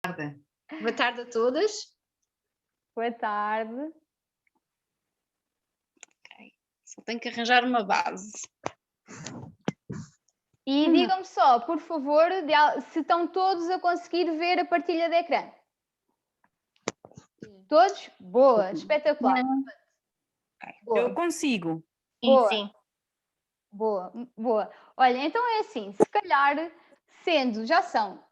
Tarde. Boa tarde a todas. Boa tarde. Só tenho que arranjar uma base. E digam-me só, por favor, se estão todos a conseguir ver a partilha de ecrã. Todos? Boa, espetacular. Boa, Eu consigo. boa, Sim. boa, boa. Olha, então é assim, se calhar, já são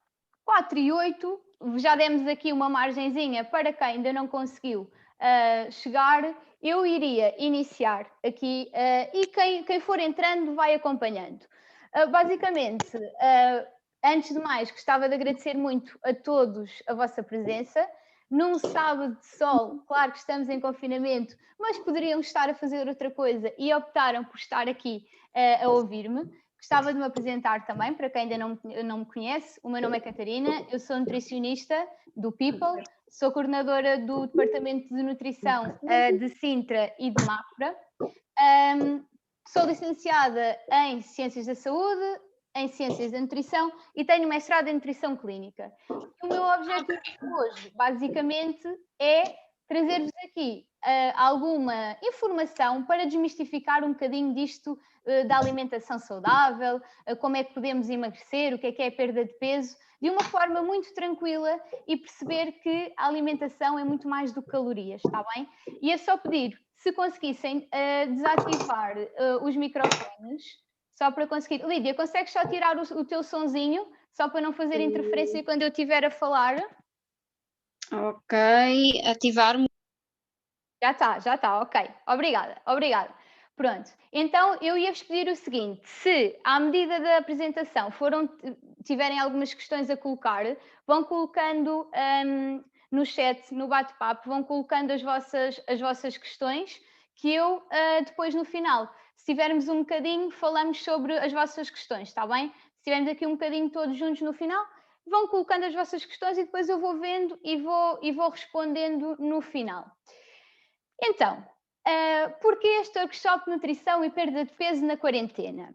4:08, já demos aqui uma margenzinha para quem ainda não conseguiu chegar, eu iria iniciar aqui e quem for entrando vai acompanhando. Basicamente, antes de mais, gostava de agradecer muito a todos a vossa presença. Num sábado de sol, claro que estamos em confinamento, mas poderiam estar a fazer outra coisa e optaram por estar aqui a ouvir-me. Gostava de me apresentar também, para quem ainda não me conhece. O meu nome é Catarina, eu sou nutricionista do People, sou coordenadora do Departamento de Nutrição de Sintra e de Mafra. Sou licenciada em Ciências da Saúde, em Ciências da Nutrição e tenho mestrado em Nutrição Clínica. O meu objetivo hoje, basicamente, é trazer-vos aqui alguma informação para desmistificar um bocadinho disto da alimentação saudável, como é que podemos emagrecer, o que é a perda de peso, de uma forma muito tranquila e perceber que a alimentação é muito mais do que calorias, está bem? E é só pedir, se conseguissem desativar os microfones, só para conseguir... Lídia, consegues só tirar o teu sonzinho, só para não fazer interferência quando eu estiver a falar? Ok, ativar. Já está, ok. Obrigada. Pronto, então eu ia-vos pedir o seguinte, se à medida da apresentação tiverem algumas questões a colocar, vão colocando no chat, no bate-papo, vão colocando as vossas questões, que eu depois no final, se tivermos um bocadinho, falamos sobre as vossas questões, está bem? Se tivermos aqui um bocadinho todos juntos no final, vão colocando as vossas questões e depois eu vou vendo e vou respondendo no final. Então, porquê este workshop de nutrição e perda de peso na quarentena?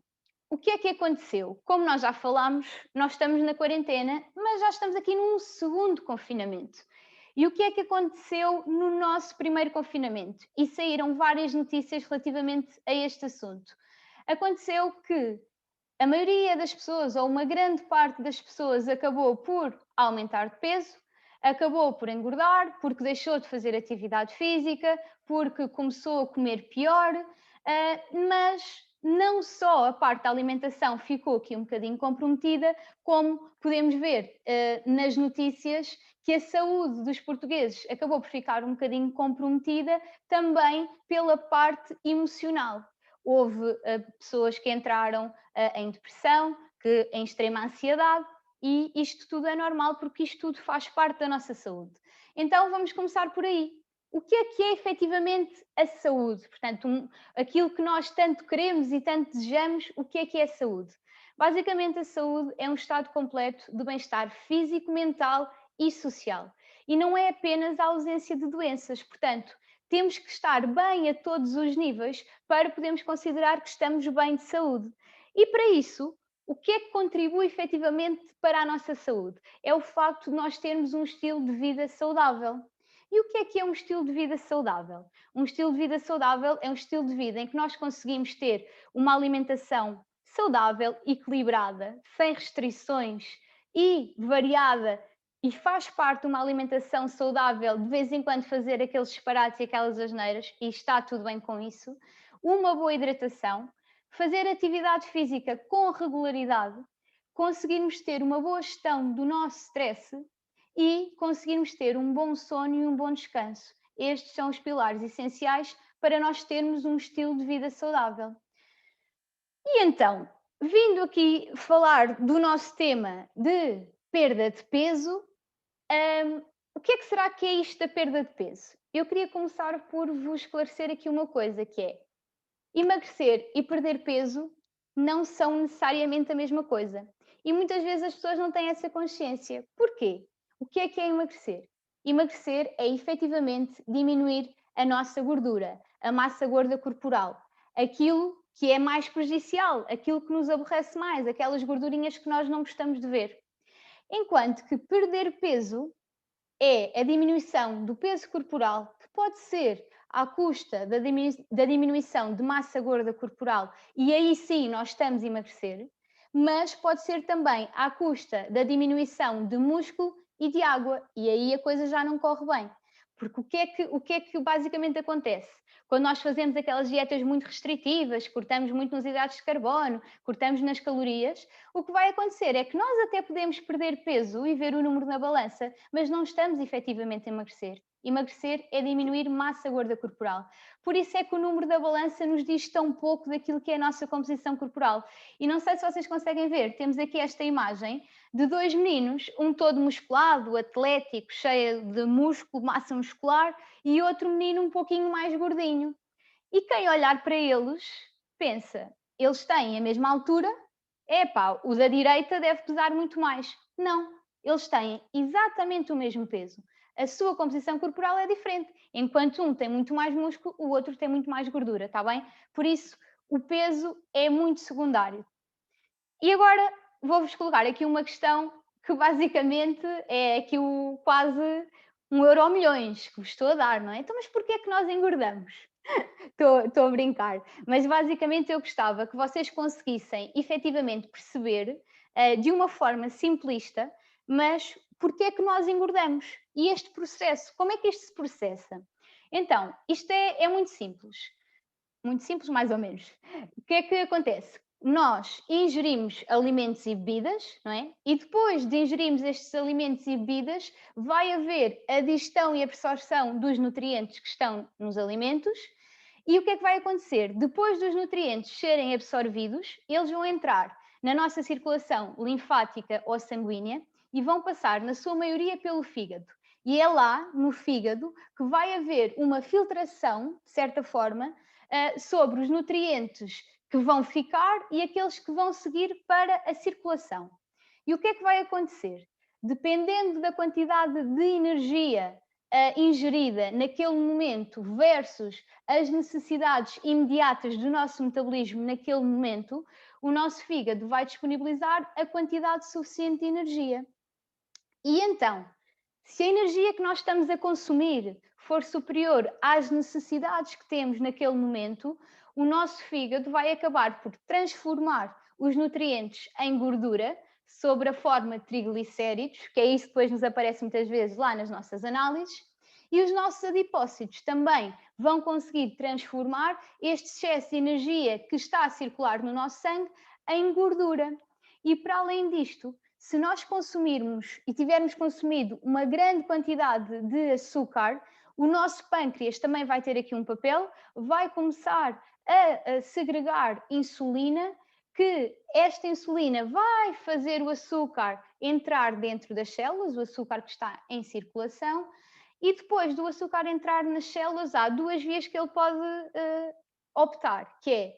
O que é que aconteceu? Como nós já falámos, nós estamos na quarentena, mas já estamos aqui num segundo confinamento. E o que é que aconteceu no nosso primeiro confinamento? E saíram várias notícias relativamente a este assunto. Aconteceu que a maioria das pessoas, ou uma grande parte das pessoas, acabou por aumentar de peso, acabou por engordar, porque deixou de fazer atividade física, porque começou a comer pior, mas não só a parte da alimentação ficou aqui um bocadinho comprometida, como podemos ver nas notícias que a saúde dos portugueses acabou por ficar um bocadinho comprometida também pela parte emocional. Houve pessoas que entraram em depressão, em extrema ansiedade, e isto tudo é normal porque isto tudo faz parte da nossa saúde. Então vamos começar por aí. O que é efetivamente a saúde? Portanto, aquilo que nós tanto queremos e tanto desejamos, o que é a saúde? Basicamente, a saúde é um estado completo de bem-estar físico, mental e social. E não é apenas a ausência de doenças. Portanto, temos que estar bem a todos os níveis para podermos considerar que estamos bem de saúde. E para isso, o que é que contribui efetivamente para a nossa saúde? É o facto de nós termos um estilo de vida saudável. E o que é um estilo de vida saudável? Um estilo de vida saudável é um estilo de vida em que nós conseguimos ter uma alimentação saudável, equilibrada, sem restrições e variada, e faz parte de uma alimentação saudável, de vez em quando fazer aqueles disparates e aquelas asneiras, e está tudo bem com isso, uma boa hidratação, fazer atividade física com regularidade, conseguirmos ter uma boa gestão do nosso stress e conseguirmos ter um bom sono e um bom descanso. Estes são os pilares essenciais para nós termos um estilo de vida saudável. E então, vindo aqui falar do nosso tema de perda de peso, o que será que é isto da perda de peso? Eu queria começar por vos esclarecer aqui uma coisa, que é emagrecer e perder peso não são necessariamente a mesma coisa. E muitas vezes as pessoas não têm essa consciência. Porquê? O que é emagrecer? Emagrecer é efetivamente diminuir a nossa gordura, a massa gorda corporal, aquilo que é mais prejudicial, aquilo que nos aborrece mais, aquelas gordurinhas que nós não gostamos de ver. Enquanto que perder peso é a diminuição do peso corporal, que pode ser à custa da diminuição de massa gorda corporal, e aí sim nós estamos a emagrecer, mas pode ser também à custa da diminuição de músculo e de água, e aí a coisa já não corre bem. Porque o que é que basicamente acontece? Quando nós fazemos aquelas dietas muito restritivas, cortamos muito nos hidratos de carbono, cortamos nas calorias, o que vai acontecer é que nós até podemos perder peso e ver o número na balança, mas não estamos efetivamente a emagrecer. Emagrecer é diminuir massa gorda corporal. Por isso é que o número da balança nos diz tão pouco daquilo que é a nossa composição corporal. E não sei se vocês conseguem ver, temos aqui esta imagem de dois meninos, um todo musculado, atlético, cheio de músculo, massa muscular, e outro menino um pouquinho mais gordinho. E quem olhar para eles pensa, eles têm a mesma altura, epá, o da direita deve pesar muito mais. Não, eles têm exatamente o mesmo peso. A sua composição corporal é diferente. Enquanto um tem muito mais músculo, o outro tem muito mais gordura, está bem? Por isso, o peso é muito secundário. E agora vou-vos colocar aqui uma questão que basicamente é aqui quase 1 euro milhões que vos estou a dar, não é? Então, mas porquê é que nós engordamos? Estou a brincar, mas basicamente eu gostava que vocês conseguissem efetivamente perceber de uma forma simplista, mas porque é que nós engordamos e este processo, como é que isto se processa? Então, isto é muito simples mais ou menos. O que é que acontece? Nós ingerimos alimentos e bebidas, não é? E depois de ingerirmos estes alimentos e bebidas, vai haver a digestão e absorção dos nutrientes que estão nos alimentos. E o que é que vai acontecer? Depois dos nutrientes serem absorvidos, eles vão entrar na nossa circulação linfática ou sanguínea e vão passar, na sua maioria, pelo fígado. E é lá, no fígado, que vai haver uma filtração, de certa forma, sobre os nutrientes que vão ficar e aqueles que vão seguir para a circulação. E o que é que vai acontecer? Dependendo da quantidade de energia ingerida naquele momento versus as necessidades imediatas do nosso metabolismo naquele momento, o nosso fígado vai disponibilizar a quantidade suficiente de energia. E então, se a energia que nós estamos a consumir for superior às necessidades que temos naquele momento, o nosso fígado vai acabar por transformar os nutrientes em gordura sob a forma de triglicéridos, que é isso que depois nos aparece muitas vezes lá nas nossas análises, e os nossos adipócitos também vão conseguir transformar este excesso de energia que está a circular no nosso sangue em gordura. E para além disto, se nós consumirmos e tivermos consumido uma grande quantidade de açúcar, o nosso pâncreas também vai ter aqui um papel, vai começar a segregar insulina, que esta insulina vai fazer o açúcar entrar dentro das células, o açúcar que está em circulação, e depois do açúcar entrar nas células, há duas vias que ele pode optar, que é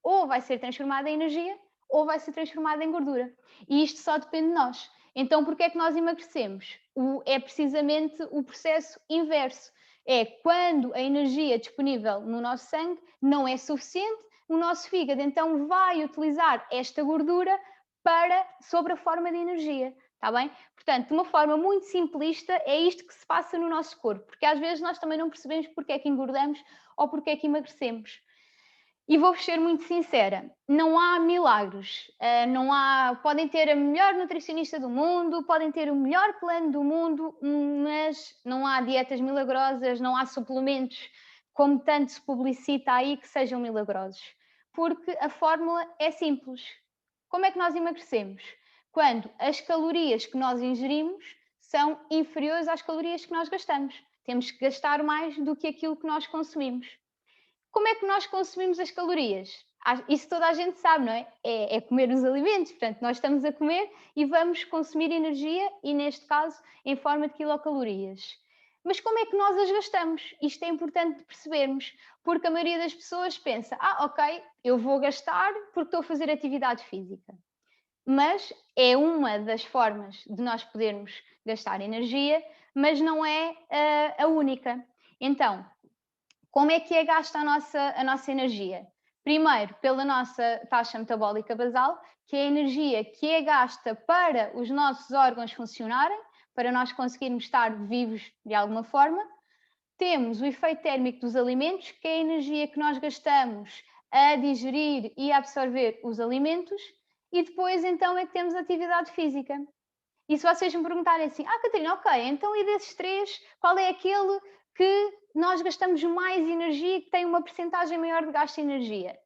ou vai ser transformada em energia ou vai ser transformada em gordura. E isto só depende de nós. Então, porquê é que nós emagrecemos? É precisamente o processo inverso. É quando a energia disponível no nosso sangue não é suficiente, o nosso fígado então vai utilizar esta gordura sob a forma de energia. Está bem? Portanto, de uma forma muito simplista, é isto que se passa no nosso corpo, porque às vezes nós também não percebemos porque é que engordamos ou porque é que emagrecemos. E vou-vos ser muito sincera, não há milagres, podem ter a melhor nutricionista do mundo, podem ter o melhor plano do mundo, mas não há dietas milagrosas, não há suplementos, como tanto se publicita aí, que sejam milagrosos. Porque a fórmula é simples. Como é que nós emagrecemos? Quando as calorias que nós ingerimos são inferiores às calorias que nós gastamos. Temos que gastar mais do que aquilo que nós consumimos. Como é que nós consumimos as calorias? Isso toda a gente sabe, não é? É comer os alimentos, portanto, nós estamos a comer e vamos consumir energia e, neste caso, em forma de quilocalorias. Mas como é que nós as gastamos? Isto é importante de percebermos, porque a maioria das pessoas pensa, ok, eu vou gastar porque estou a fazer atividade física. Mas é uma das formas de nós podermos gastar energia, mas não é a única. Então, como é que é gasta a nossa energia? Primeiro, pela nossa taxa metabólica basal, que é a energia que é gasta para os nossos órgãos funcionarem, para nós conseguirmos estar vivos de alguma forma. Temos o efeito térmico dos alimentos, que é a energia que nós gastamos a digerir e a absorver os alimentos. E depois, então, é que temos a atividade física. E se vocês me perguntarem assim, Catarina, ok, então e desses três, qual é aquele que nós gastamos mais energia e que tem uma percentagem maior de gasto de energia?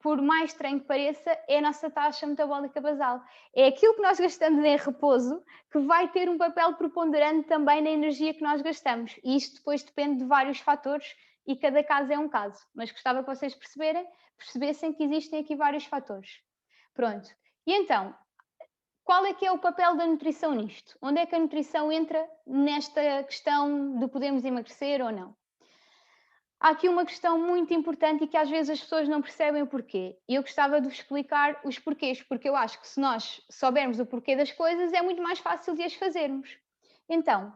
Por mais estranho que pareça, é a nossa taxa metabólica basal. É aquilo que nós gastamos em repouso que vai ter um papel preponderante também na energia que nós gastamos. E isto depois depende de vários fatores e cada caso é um caso. Mas gostava que vocês percebessem que existem aqui vários fatores. Pronto. E então, qual é que é o papel da nutrição nisto? Onde é que a nutrição entra nesta questão de podermos emagrecer ou não? Há aqui uma questão muito importante e que às vezes as pessoas não percebem o porquê. E eu gostava de vos explicar os porquês, porque eu acho que se nós soubermos o porquê das coisas, é muito mais fácil de as fazermos. Então,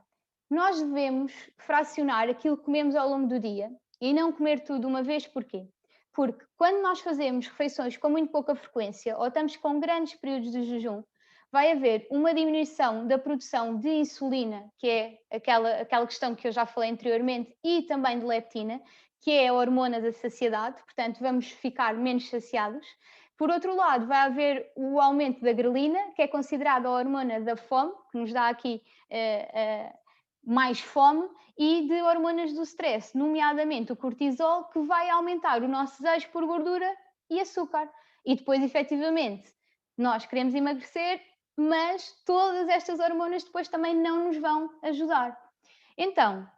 nós devemos fracionar aquilo que comemos ao longo do dia e não comer tudo de uma vez, porquê? Porque quando nós fazemos refeições com muito pouca frequência ou estamos com grandes períodos de jejum, vai haver uma diminuição da produção de insulina, que é aquela questão que eu já falei anteriormente, e também de leptina, que é a hormona da saciedade, portanto vamos ficar menos saciados. Por outro lado, vai haver o aumento da grelina, que é considerada a hormona da fome, que nos dá aqui mais fome, e de hormonas do stress, nomeadamente o cortisol, que vai aumentar o nosso desejo por gordura e açúcar. E depois, efetivamente, nós queremos emagrecer, mas todas estas hormonas depois também não nos vão ajudar. Então,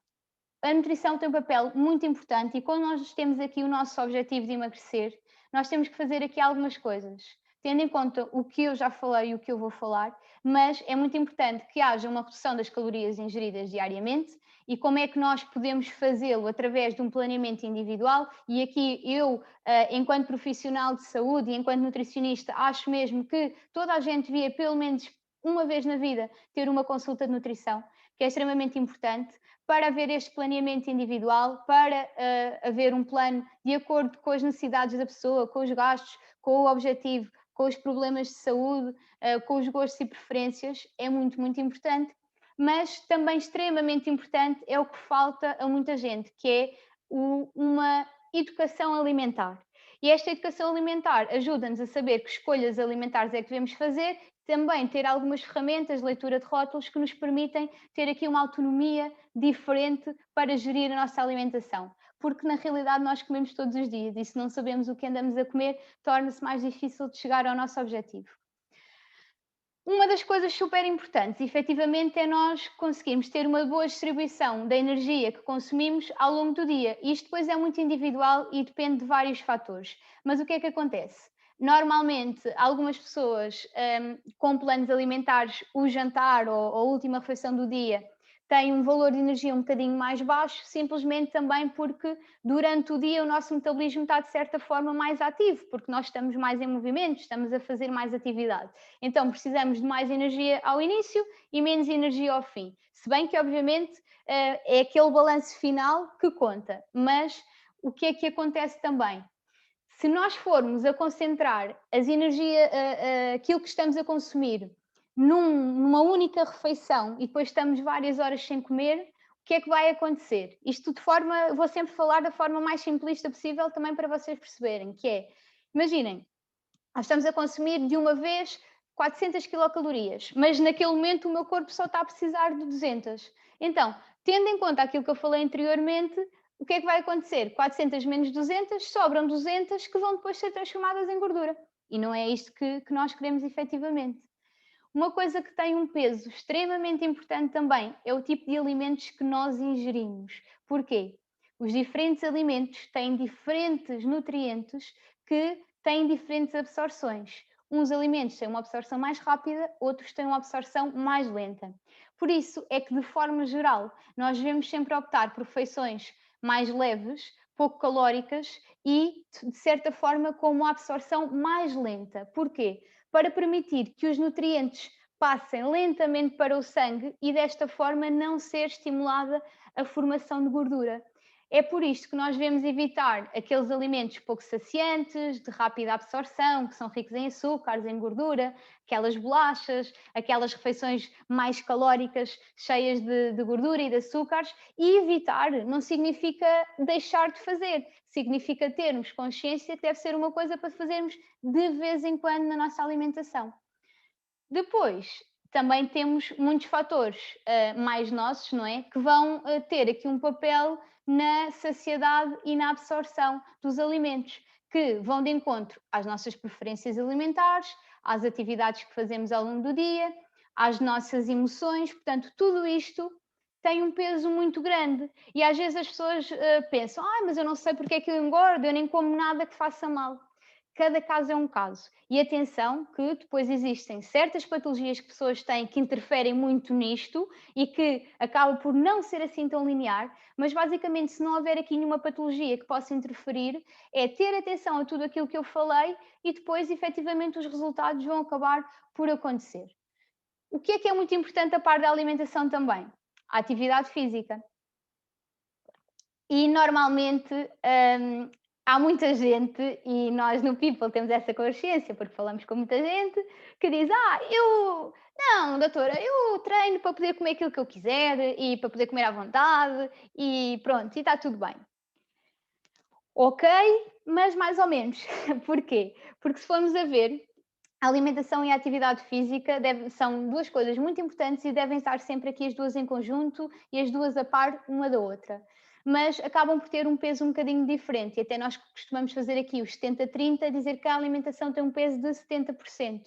a nutrição tem um papel muito importante e quando nós temos aqui o nosso objetivo de emagrecer, nós temos que fazer aqui algumas coisas, tendo em conta o que eu já falei e o que eu vou falar, mas é muito importante que haja uma redução das calorias ingeridas diariamente. E como é que nós podemos fazê-lo? Através de um planeamento individual. E aqui eu, enquanto profissional de saúde e enquanto nutricionista, acho mesmo que toda a gente devia, pelo menos uma vez na vida, ter uma consulta de nutrição, que é extremamente importante para haver este planeamento individual, para haver um plano de acordo com as necessidades da pessoa, com os gastos, com o objetivo, com os problemas de saúde, com os gostos e preferências. É muito, muito importante. Mas também extremamente importante é o que falta a muita gente, que é uma educação alimentar. E esta educação alimentar ajuda-nos a saber que escolhas alimentares é que devemos fazer, também ter algumas ferramentas de leitura de rótulos que nos permitem ter aqui uma autonomia diferente para gerir a nossa alimentação. Porque na realidade nós comemos todos os dias e se não sabemos o que andamos a comer, torna-se mais difícil de chegar ao nosso objetivo. Uma das coisas super importantes, efetivamente, é nós conseguirmos ter uma boa distribuição da energia que consumimos ao longo do dia. Isto depois é muito individual e depende de vários fatores. Mas o que é que acontece? Normalmente, algumas pessoas com planos alimentares, o jantar ou a última refeição do dia, têm um valor de energia um bocadinho mais baixo, simplesmente também porque durante o dia o nosso metabolismo está de certa forma mais ativo, porque nós estamos mais em movimento, estamos a fazer mais atividade. Então precisamos de mais energia ao início e menos energia ao fim. Se bem que, obviamente, é aquele balanço final que conta. Mas o que é que acontece também? Se nós formos a concentrar aquilo que estamos a consumir numa única refeição e depois estamos várias horas sem comer, o que é que vai acontecer? Isto vou sempre falar da forma mais simplista possível também para vocês perceberem, que é, imaginem, nós estamos a consumir de uma vez 400 quilocalorias, mas naquele momento o meu corpo só está a precisar de 200. Então, tendo em conta aquilo que eu falei anteriormente, o que é que vai acontecer? 400 menos 200, sobram 200 que vão depois ser transformadas em gordura. E não é isto que nós queremos efetivamente. Uma coisa que tem um peso extremamente importante também é o tipo de alimentos que nós ingerimos. Porquê? Os diferentes alimentos têm diferentes nutrientes que têm diferentes absorções. Uns alimentos têm uma absorção mais rápida, outros têm uma absorção mais lenta. Por isso é que, de forma geral, nós devemos sempre optar por refeições mais leves, pouco calóricas e, de certa forma, com uma absorção mais lenta. Porquê? Para permitir que os nutrientes passem lentamente para o sangue e desta forma não ser estimulada a formação de gordura. É por isto que nós devemos evitar aqueles alimentos pouco saciantes, de rápida absorção, que são ricos em açúcares, em gordura, aquelas bolachas, aquelas refeições mais calóricas, cheias de gordura e de açúcares, e evitar não significa deixar de fazer, significa termos consciência que deve ser uma coisa para fazermos de vez em quando na nossa alimentação. Depois, também temos muitos fatores mais nossos, não é? Que vão ter aqui um papel na saciedade e na absorção dos alimentos, que vão de encontro às nossas preferências alimentares, às atividades que fazemos ao longo do dia, às nossas emoções, portanto, tudo isto tem um peso muito grande. E às vezes as pessoas pensam, mas eu não sei porque é que eu engordo, eu nem como nada que faça mal. Cada caso é um caso. E atenção que depois existem certas patologias que pessoas têm que interferem muito nisto e que acaba por não ser assim tão linear, mas basicamente se não houver aqui nenhuma patologia que possa interferir, é ter atenção a tudo aquilo que eu falei e depois efetivamente os resultados vão acabar por acontecer. O que é muito importante a par da alimentação também? A atividade física. E normalmente há muita gente, e nós no People temos essa consciência, porque falamos com muita gente, que diz: não, doutora, eu treino para poder comer aquilo que eu quiser e para poder comer à vontade e pronto, e está tudo bem. Ok, mas mais ou menos. Porquê? Porque se formos a ver, a alimentação e a atividade física são duas coisas muito importantes e devem estar sempre aqui as duas em conjunto e as duas a par uma da outra. Mas acabam por ter um peso um bocadinho diferente e até nós costumamos fazer aqui os 70-30, dizer que a alimentação tem um peso de 70%.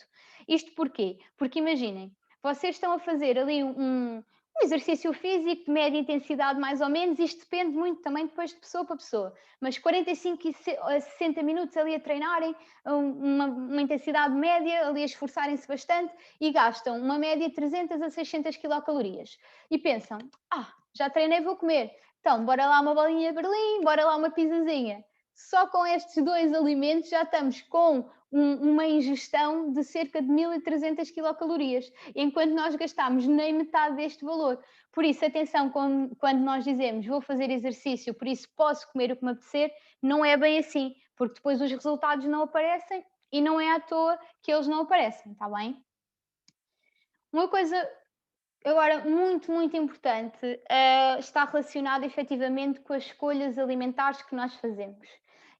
Isto porquê? Porque imaginem, vocês estão a fazer ali um exercício físico de média intensidade mais ou menos, isto depende muito também depois de pessoa para pessoa, mas 45 a 60 minutos ali a treinarem, uma intensidade média, ali a esforçarem-se bastante e gastam uma média de 300 a 600 quilocalorias. E pensam, já treinei, vou comer. Então, bora lá uma bolinha de Berlim, bora lá uma pizzazinha. Só com estes dois alimentos já estamos com uma ingestão de cerca de 1300 quilocalorias, enquanto nós gastamos nem metade deste valor. Por isso, atenção, quando nós dizemos vou fazer exercício, por isso posso comer o que me apetecer, não é bem assim, porque depois os resultados não aparecem e não é à toa que eles não aparecem, está bem? Uma coisa agora muito, muito importante está relacionada efetivamente com as escolhas alimentares que nós fazemos.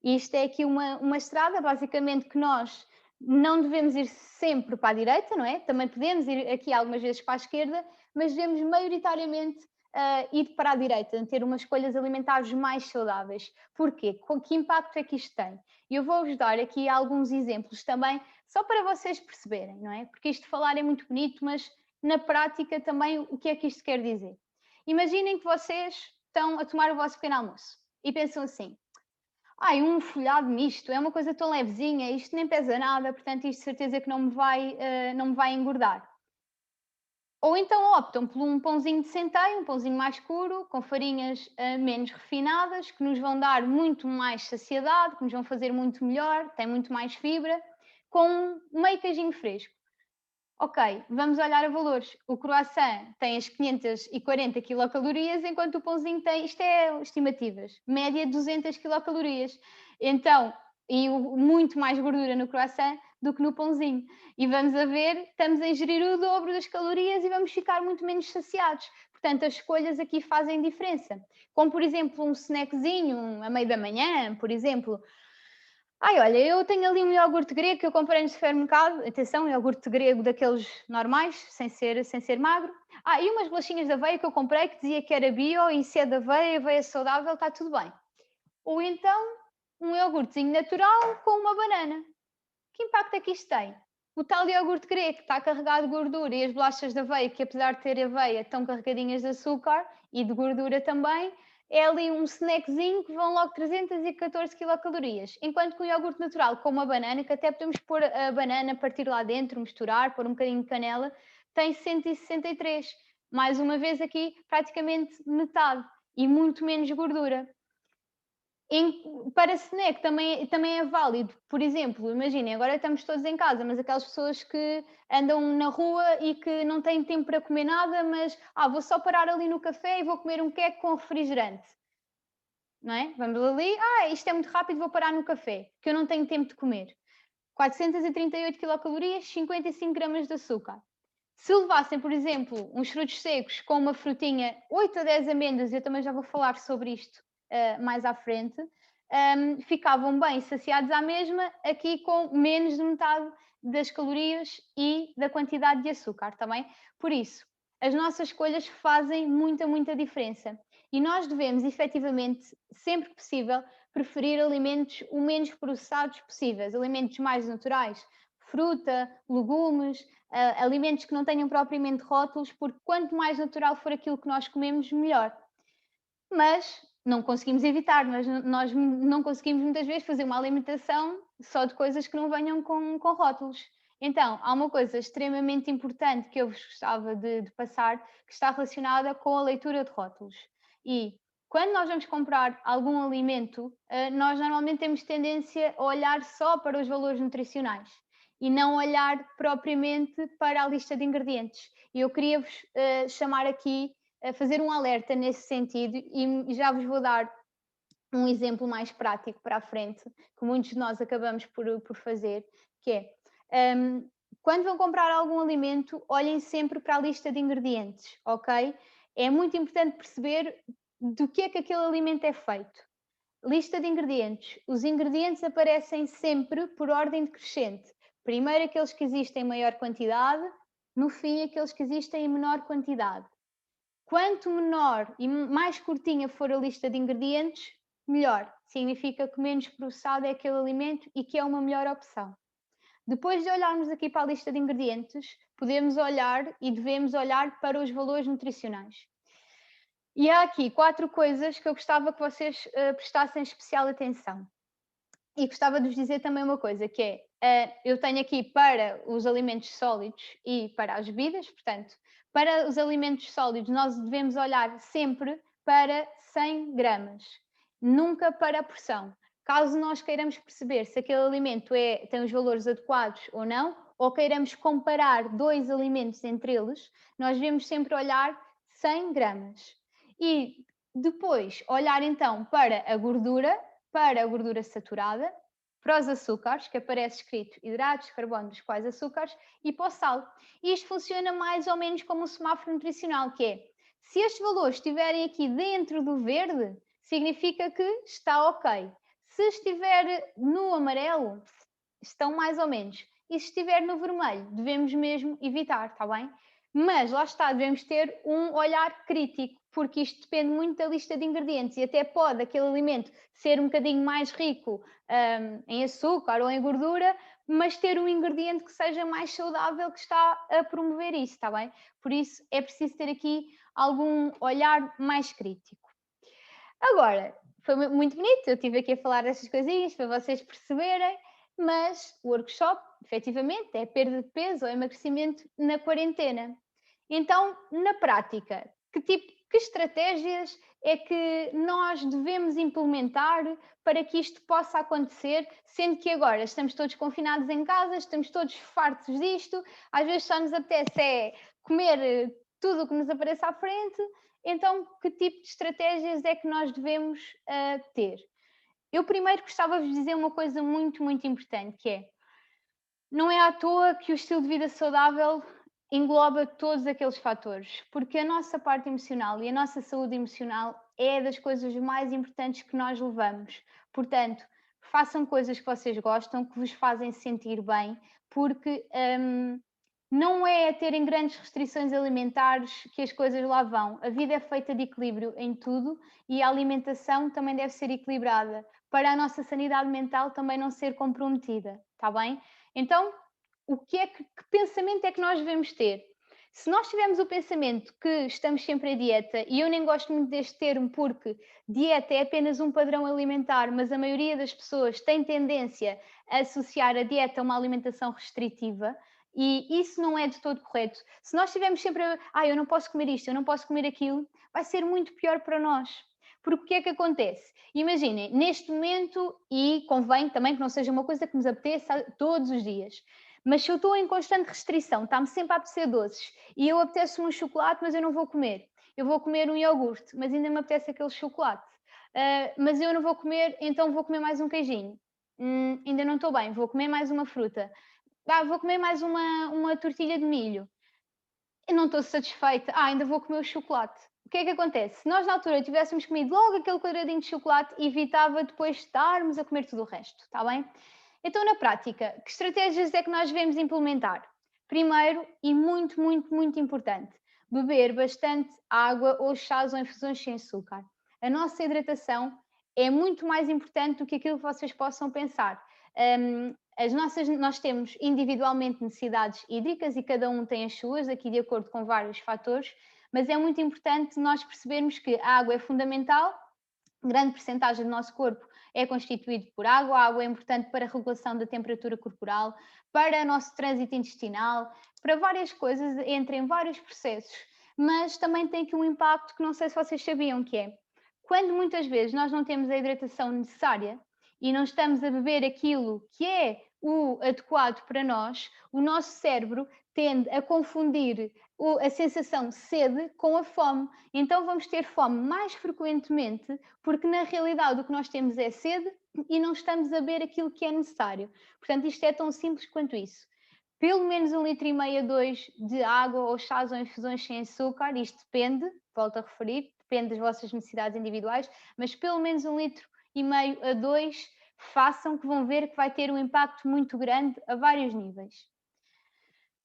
E isto é aqui uma estrada, basicamente, que nós não devemos ir sempre para a direita, não é? Também podemos ir aqui algumas vezes para a esquerda, mas devemos maioritariamente ir para a direita, ter umas escolhas alimentares mais saudáveis. Porquê? Que impacto é que isto tem? E eu vou-vos dar aqui alguns exemplos também, só para vocês perceberem, não é? Porque isto falar é muito bonito, mas na prática também o que é que isto quer dizer? Imaginem que vocês estão a tomar o vosso pequeno almoço e pensam assim: um folhado misto é uma coisa tão levezinha, isto nem pesa nada, portanto isto de certeza que não me vai engordar. Ou então optam por um pãozinho de centeio, um pãozinho mais escuro, com farinhas menos refinadas, que nos vão dar muito mais saciedade, que nos vão fazer muito melhor, tem muito mais fibra, com meio queijinho fresco. Ok, vamos olhar a valores. O croissant tem as 540 quilocalorias, enquanto o pãozinho tem, isto é estimativas, média 200 quilocalorias. Então, muito mais gordura no croissant do que no pãozinho. E vamos a ver, estamos a ingerir o dobro das calorias e vamos ficar muito menos saciados. Portanto, as escolhas aqui fazem diferença. Como, por exemplo, um snackzinho, a meio da manhã, por exemplo. Olha, eu tenho ali um iogurte grego que eu comprei no supermercado. Atenção, iogurte grego daqueles normais, sem ser magro. E umas bolachinhas de aveia que eu comprei que dizia que era bio e se é de aveia, aveia saudável, está tudo bem. Ou então, um iogurtezinho natural com uma banana. Que impacto é que isto tem? O tal iogurte grego que está carregado de gordura e as bolachas de aveia, que apesar de ter aveia, estão carregadinhas de açúcar e de gordura também, é ali um snackzinho que vão logo 314 quilocalorias. Enquanto que o iogurte natural, com uma banana, que até podemos pôr a banana, partir lá dentro, misturar, pôr um bocadinho de canela, tem 163. Mais uma vez aqui, praticamente metade e muito menos gordura. Para snack também é válido. Por exemplo, imaginem, agora estamos todos em casa, mas aquelas pessoas que andam na rua e que não têm tempo para comer nada, mas vou só parar ali no café e vou comer um queque com refrigerante. não é? Vamos ali, isto é muito rápido, vou parar no café, que eu não tenho tempo de comer. 438 quilocalorias, 55 gramas de açúcar. Se levassem, por exemplo, uns frutos secos com uma frutinha, 8 a 10 amêndoas, eu também já vou falar sobre isto mais à frente, ficavam bem saciados à mesma, aqui com menos de metade das calorias e da quantidade de açúcar, também. Por isso, as nossas escolhas fazem muita diferença. E nós devemos, efetivamente, sempre que possível, preferir alimentos o menos processados possíveis, alimentos mais naturais, fruta, legumes, alimentos que não tenham propriamente rótulos, porque quanto mais natural for aquilo que nós comemos, melhor. Mas não conseguimos evitar, nós não conseguimos muitas vezes fazer uma alimentação só de coisas que não venham com rótulos. Então, há uma coisa extremamente importante que eu vos gostava de passar, que está relacionada com a leitura de rótulos. E quando nós vamos comprar algum alimento, nós normalmente temos tendência a olhar só para os valores nutricionais e não olhar propriamente para a lista de ingredientes. E eu queria-vos chamar aqui a fazer um alerta nesse sentido e já vos vou dar um exemplo mais prático para a frente, que muitos de nós acabamos por fazer, que é, quando vão comprar algum alimento, olhem sempre para a lista de ingredientes, ok? É muito importante perceber do que é que aquele alimento é feito. Lista de ingredientes. Os ingredientes aparecem sempre por ordem decrescente. Primeiro aqueles que existem em maior quantidade, no fim aqueles que existem em menor quantidade. Quanto menor e mais curtinha for a lista de ingredientes, melhor. Significa que menos processado é aquele alimento e que é uma melhor opção. Depois de olharmos aqui para a lista de ingredientes, podemos olhar e devemos olhar para os valores nutricionais. E há aqui 4 coisas que eu gostava que vocês prestassem especial atenção. E gostava de vos dizer também uma coisa, que é, eu tenho aqui para os alimentos sólidos e para as bebidas, portanto, para os alimentos sólidos nós devemos olhar sempre para 100 gramas, nunca para a porção. Caso nós queiramos perceber se aquele alimento tem os valores adequados ou não, ou queiramos comparar 2 alimentos entre eles, nós devemos sempre olhar 100 gramas. E depois olhar então para a gordura saturada, para os açúcares, que aparece escrito hidratos de carbono, dos quais açúcares, e para o sal. E isto funciona mais ou menos como um semáforo nutricional, que é, se estes valores estiverem aqui dentro do verde, significa que está ok. Se estiver no amarelo, estão mais ou menos. E se estiver no vermelho, devemos mesmo evitar, está bem? Mas lá está, devemos ter um olhar crítico, porque isto depende muito da lista de ingredientes e até pode aquele alimento ser um bocadinho mais rico em açúcar ou em gordura, mas ter um ingrediente que seja mais saudável que está a promover isso, está bem? Por isso é preciso ter aqui algum olhar mais crítico. Agora, foi muito bonito, eu estive aqui a falar destas coisinhas para vocês perceberem, mas o workshop, efetivamente, é perda de peso ou emagrecimento na quarentena. Então, na prática, que estratégias é que nós devemos implementar para que isto possa acontecer, sendo que agora estamos todos confinados em casa, estamos todos fartos disto, às vezes só nos apetece comer tudo o que nos aparece à frente, então que tipo de estratégias é que nós devemos ter? Eu primeiro gostava de vos dizer uma coisa muito importante, que é, não é à toa que o estilo de vida saudável engloba todos aqueles fatores, porque a nossa parte emocional e a nossa saúde emocional é das coisas mais importantes que nós levamos. Portanto, façam coisas que vocês gostam, que vos fazem sentir bem, porque não é a terem grandes restrições alimentares que as coisas lá vão. A vida é feita de equilíbrio em tudo e a alimentação também deve ser equilibrada para a nossa sanidade mental também não ser comprometida, está bem? Então, que pensamento é que nós devemos ter? Se nós tivermos o pensamento que estamos sempre à dieta, e eu nem gosto muito deste termo porque dieta é apenas um padrão alimentar, mas a maioria das pessoas tem tendência a associar a dieta a uma alimentação restritiva, e isso não é de todo correto. Se nós estivermos sempre eu não posso comer isto, eu não posso comer aquilo, vai ser muito pior para nós. Porque o que é que acontece? Imaginem, neste momento, e convém também que não seja uma coisa que nos apeteça todos os dias, mas se eu estou em constante restrição, está-me sempre a apetecer doces, e eu apetece um chocolate, mas eu não vou comer. Eu vou comer um iogurte, mas ainda me apetece aquele chocolate. mas eu não vou comer, então vou comer mais um queijinho. Ainda não estou bem, vou comer mais uma fruta. Vou comer mais uma tortilha de milho. Eu não estou satisfeita. Ainda vou comer o chocolate. O que é que acontece? Se nós na altura tivéssemos comido logo aquele quadradinho de chocolate, evitava depois estarmos a comer tudo o resto, está bem? Então, na prática, que estratégias é que nós devemos implementar? Primeiro, e muito, muito, muito importante, beber bastante água ou chás ou infusões sem açúcar. A nossa hidratação é muito mais importante do que aquilo que vocês possam pensar. Nós temos individualmente necessidades hídricas e cada um tem as suas, aqui de acordo com vários fatores, mas é muito importante nós percebermos que a água é fundamental, grande percentagem do nosso corpo é constituído por água, a água é importante para a regulação da temperatura corporal, para o nosso trânsito intestinal, para várias coisas, entra em vários processos, mas também tem aqui um impacto que não sei se vocês sabiam que é, quando muitas vezes nós não temos a hidratação necessária e não estamos a beber aquilo que é o adequado para nós, o nosso cérebro tende a confundir a sensação de sede com a fome. Então vamos ter fome mais frequentemente, porque na realidade o que nós temos é sede e não estamos a beber aquilo que é necessário. Portanto, isto é tão simples quanto isso. Pelo menos 1,5 litro a 2 de água ou chás ou infusões sem açúcar, isto depende, volto a referir, depende das vossas necessidades individuais, mas pelo menos 1,5 litro a 2 façam, que vão ver que vai ter um impacto muito grande a vários níveis.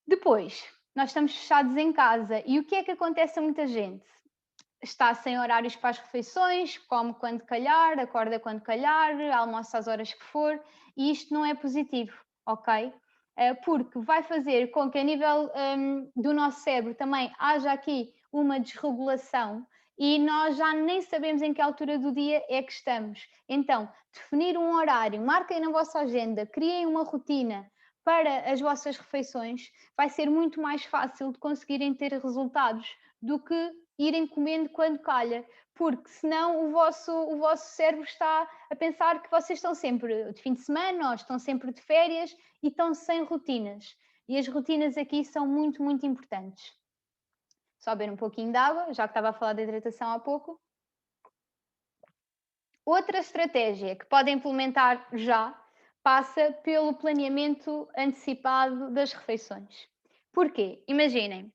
Depois, nós estamos fechados em casa e o que é que acontece a muita gente? Está sem horários para as refeições, come quando calhar, acorda quando calhar, almoça às horas que for, e isto não é positivo, ok? Porque vai fazer com que a nível do nosso cérebro também haja aqui uma desregulação e nós já nem sabemos em que altura do dia é que estamos. Então, definir um horário, marquem na vossa agenda, criem uma rotina para as vossas refeições, vai ser muito mais fácil de conseguirem ter resultados do que irem comendo quando calha, porque senão o vosso cérebro está a pensar que vocês estão sempre de fim de semana ou estão sempre de férias e estão sem rotinas. E as rotinas aqui são muito, muito importantes. Só beber um pouquinho de água, já que estava a falar da hidratação há pouco. Outra estratégia que podem implementar já passa pelo planeamento antecipado das refeições. Porquê? Imaginem,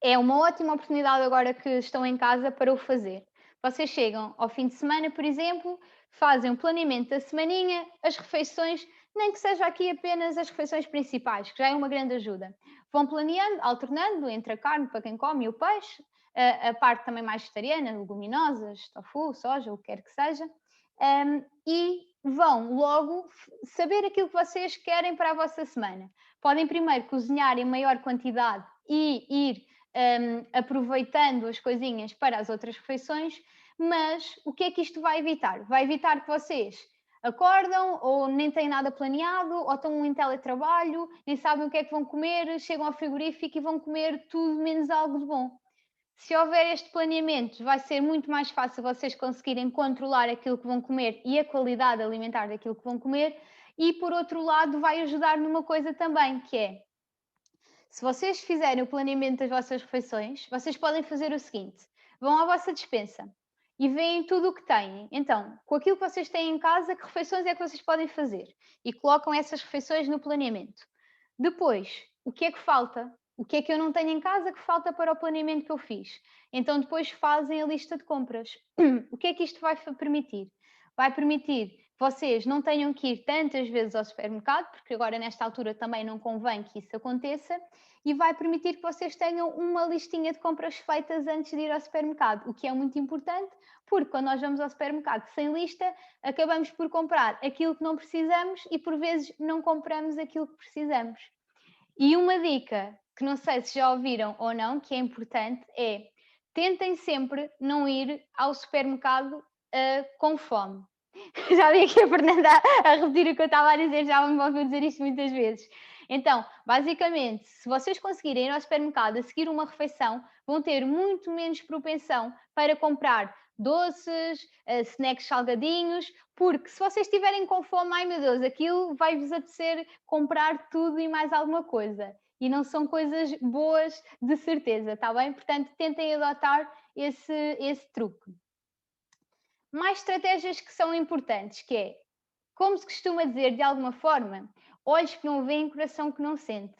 é uma ótima oportunidade agora que estão em casa para o fazer. Vocês chegam ao fim de semana, por exemplo, fazem um planeamento da semaninha, as refeições, nem que seja aqui apenas as refeições principais, que já é uma grande ajuda. Vão planeando, alternando entre a carne para quem come e o peixe, a parte também mais vegetariana, leguminosas, tofu, soja, o que quer que seja, e vão logo saber aquilo que vocês querem para a vossa semana. Podem primeiro cozinhar em maior quantidade e ir aproveitando as coisinhas para as outras refeições, mas o que é que isto vai evitar? Vai evitar que vocês acordam ou nem têm nada planeado, ou estão em teletrabalho, nem sabem o que é que vão comer, chegam ao frigorífico e vão comer tudo menos algo de bom. Se houver este planeamento, vai ser muito mais fácil vocês conseguirem controlar aquilo que vão comer e a qualidade alimentar daquilo que vão comer, e por outro lado vai ajudar numa coisa também, que é, se vocês fizerem o planeamento das vossas refeições, vocês podem fazer o seguinte: vão à vossa despensa e veem tudo o que têm. Então, com aquilo que vocês têm em casa, que refeições é que vocês podem fazer? E colocam essas refeições no planeamento. Depois, o que é que falta? O que é que eu não tenho em casa que falta para o planeamento que eu fiz? Então, depois fazem a lista de compras. O que é que isto vai permitir? Vai permitir que vocês não tenham que ir tantas vezes ao supermercado, porque agora nesta altura também não convém que isso aconteça, e vai permitir que vocês tenham uma listinha de compras feitas antes de ir ao supermercado, o que é muito importante, porque quando nós vamos ao supermercado sem lista, acabamos por comprar aquilo que não precisamos e por vezes não compramos aquilo que precisamos. E uma dica que não sei se já ouviram ou não, que é importante, é tentem sempre não ir ao supermercado com fome. Já vi aqui a Fernanda a repetir o que eu estava a dizer, já me ouviu dizer isto muitas vezes. Então, basicamente, se vocês conseguirem ir ao supermercado a seguir uma refeição, vão ter muito menos propensão para comprar doces, snacks salgadinhos, porque se vocês estiverem com fome, ai meu Deus, aquilo vai-vos apetecer comprar tudo e mais alguma coisa. E não são coisas boas de certeza, está bem? Portanto, tentem adotar esse truque. mais estratégias que são importantes, que é, como se costuma dizer de alguma forma, olhos que não veem, coração que não sente.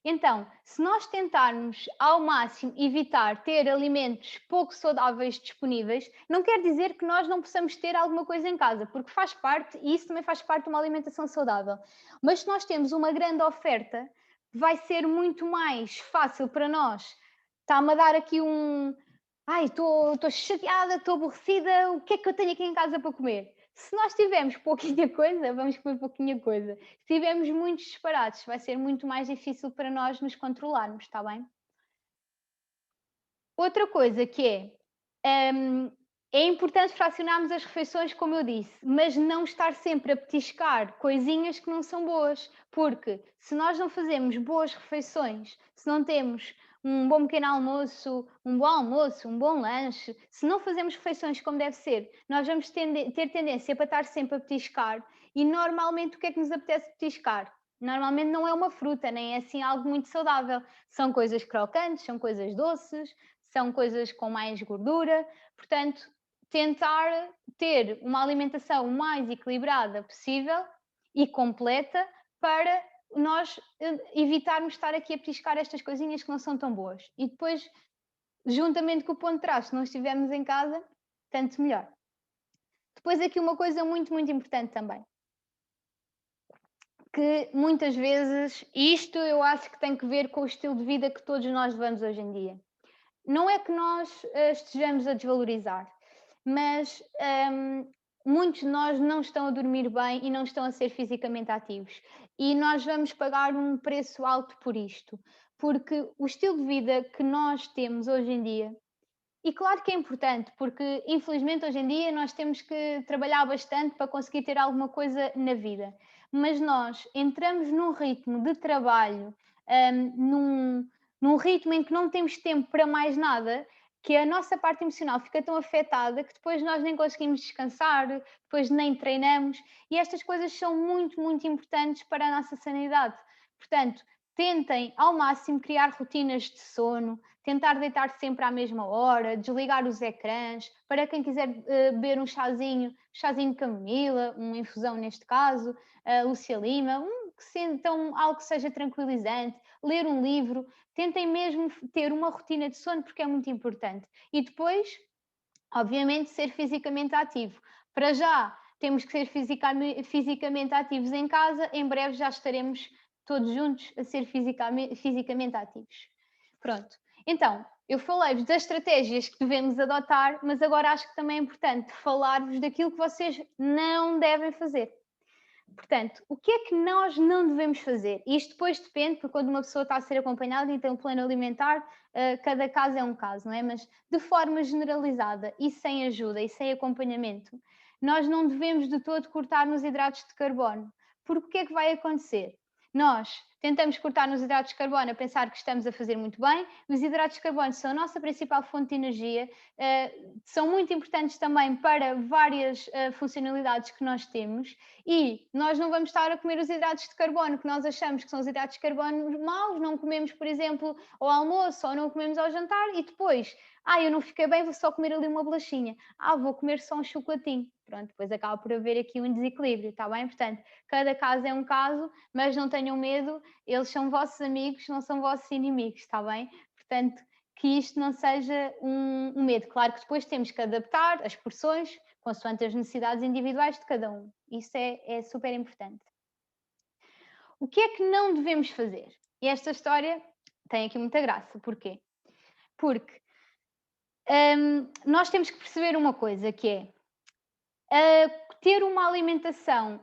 Então, se nós tentarmos ao máximo evitar ter alimentos pouco saudáveis disponíveis, não quer dizer que nós não possamos ter alguma coisa em casa, porque faz parte, e isso também faz parte de uma alimentação saudável. Mas se nós temos uma grande oferta, vai ser muito mais fácil para nós. Está-me a dar aqui um. Ai, estou chateada, estou aborrecida, o que é que eu tenho aqui em casa para comer? Se nós tivermos pouquinha coisa, vamos comer pouquinha coisa. Se tivermos muitos disparates, vai ser muito mais difícil para nós nos controlarmos, está bem? Outra coisa que é importante fracionarmos as refeições, como eu disse, mas não estar sempre a petiscar coisinhas que não são boas, porque se nós não fazemos boas refeições, se não temos um bom pequeno almoço, um bom lanche, se não fazemos refeições como deve ser, nós vamos ter tendência para estar sempre a petiscar e normalmente o que é que nos apetece petiscar? Normalmente não é uma fruta, nem é assim algo muito saudável. São coisas crocantes, são coisas doces, são coisas com mais gordura. Portanto, tentar ter uma alimentação o mais equilibrada possível e completa para nós evitarmos estar aqui a petiscar estas coisinhas que não são tão boas. E depois, juntamente com o ponto de trás, se não estivermos em casa, tanto melhor. Depois aqui uma coisa muito, muito importante também, que muitas vezes, e isto eu acho que tem que ver com o estilo de vida que todos nós levamos hoje em dia. Não é que nós estejamos a desvalorizar, mas muitos de nós não estão a dormir bem e não estão a ser fisicamente ativos. E nós vamos pagar um preço alto por isto, porque o estilo de vida que nós temos hoje em dia, e claro que é importante, porque infelizmente hoje em dia nós temos que trabalhar bastante para conseguir ter alguma coisa na vida, mas nós entramos num ritmo de trabalho, num ritmo em que não temos tempo para mais nada, que a nossa parte emocional fica tão afetada que depois nós nem conseguimos descansar, depois nem treinamos, e estas coisas são muito, muito importantes para a nossa sanidade. Portanto, tentem ao máximo criar rotinas de sono, tentar deitar sempre à mesma hora, desligar os ecrãs, para quem quiser beber um chazinho de camomila, uma infusão neste caso, Lúcia Lima, então, algo que seja tranquilizante, ler um livro, tentem mesmo ter uma rotina de sono porque é muito importante. E depois, obviamente, ser fisicamente ativo. Para já, temos que ser fisicamente ativos em casa, em breve já estaremos todos juntos a ser fisicamente ativos. Pronto. Então, eu falei-vos das estratégias que devemos adotar, mas agora acho que também é importante falar-vos daquilo que vocês não devem fazer. Portanto, o que é que nós não devemos fazer? Isto depois depende, porque quando uma pessoa está a ser acompanhada e tem um plano alimentar, cada caso é um caso, não é? Mas de forma generalizada e sem ajuda e sem acompanhamento, nós não devemos de todo cortar nos hidratos de carbono. Porque o que é que vai acontecer? Nós tentamos cortar nos hidratos de carbono a pensar que estamos a fazer muito bem. Os hidratos de carbono são a nossa principal fonte de energia, são muito importantes também para várias funcionalidades que nós temos e nós não vamos estar a comer os hidratos de carbono que nós achamos que são os hidratos de carbono maus, não comemos, por exemplo, ao almoço ou não comemos ao jantar e depois, eu não fiquei bem, vou só comer ali uma bolachinha. Vou comer só um chocolatinho. Pronto, depois acaba por haver aqui um desequilíbrio, está bem? Portanto, cada caso é um caso, mas não tenham medo, eles são vossos amigos, não são vossos inimigos, está bem? Portanto, que isto não seja um medo. Claro que depois temos que adaptar as porções consoante as necessidades individuais de cada um. Isso é super importante. O que é que não devemos fazer? E esta história tem aqui muita graça. Porquê? Porque nós temos que perceber uma coisa, que é ter uma alimentação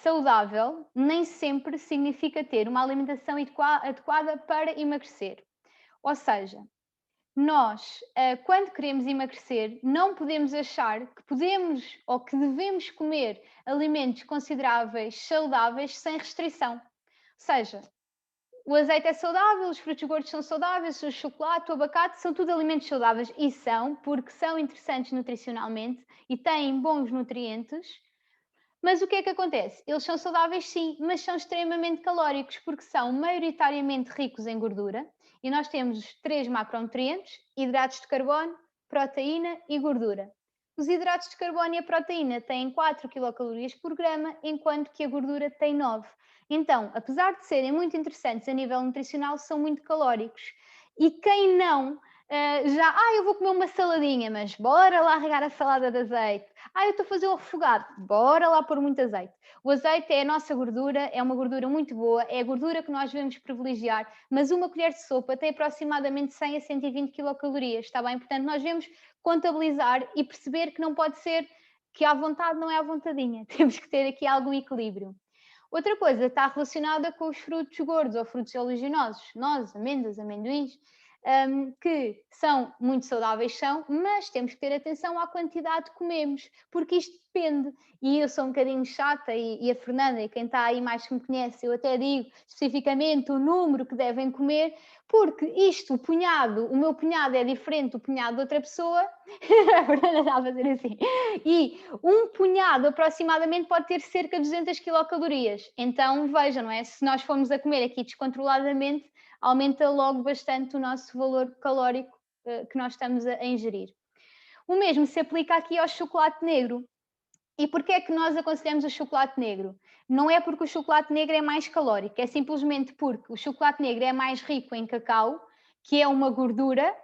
saudável nem sempre significa ter uma alimentação adequada para emagrecer. Ou seja, nós, quando queremos emagrecer, não podemos achar que podemos ou que devemos comer alimentos consideráveis, saudáveis, sem restrição. Ou seja, o azeite é saudável, os frutos gordos são saudáveis, o chocolate, o abacate, são tudo alimentos saudáveis e são, porque são interessantes nutricionalmente e têm bons nutrientes. Mas o que é que acontece? Eles são saudáveis sim, mas são extremamente calóricos porque são maioritariamente ricos em gordura e nós temos os 3 macronutrientes: hidratos de carbono, proteína e gordura. Os hidratos de carbono e a proteína têm 4 quilocalorias por grama, enquanto que a gordura tem 9. Então, apesar de serem muito interessantes a nível nutricional, são muito calóricos. E quem não, eu vou comer uma saladinha, mas bora lá regar a salada de azeite. Eu estou a fazer um refogado, bora lá pôr muito azeite. O azeite é a nossa gordura, é uma gordura muito boa, é a gordura que nós devemos privilegiar, mas uma colher de sopa tem aproximadamente 100 a 120 quilocalorias, está bem? Portanto, nós devemos contabilizar e perceber que não pode ser que à vontade não é à vontadinha. Temos que ter aqui algum equilíbrio. Outra coisa está relacionada com os frutos gordos ou frutos oleaginosos, nozes, amêndoas, amendoins, que são muito saudáveis, mas temos que ter atenção à quantidade que comemos, porque isto depende. E eu sou um bocadinho chata, e a Fernanda, e quem está aí mais que me conhece, eu até digo especificamente o número que devem comer, porque isto, o meu punhado é diferente do punhado de outra pessoa, a Fernanda está a fazer assim, e um punhado aproximadamente pode ter cerca de 200 quilocalorias. Então veja, não é? Se nós formos a comer aqui descontroladamente, aumenta logo bastante o nosso valor calórico que nós estamos a ingerir. O mesmo se aplica aqui ao chocolate negro. E porquê é que nós aconselhamos o chocolate negro? Não é porque o chocolate negro é mais calórico, é simplesmente porque o chocolate negro é mais rico em cacau, que é uma gordura,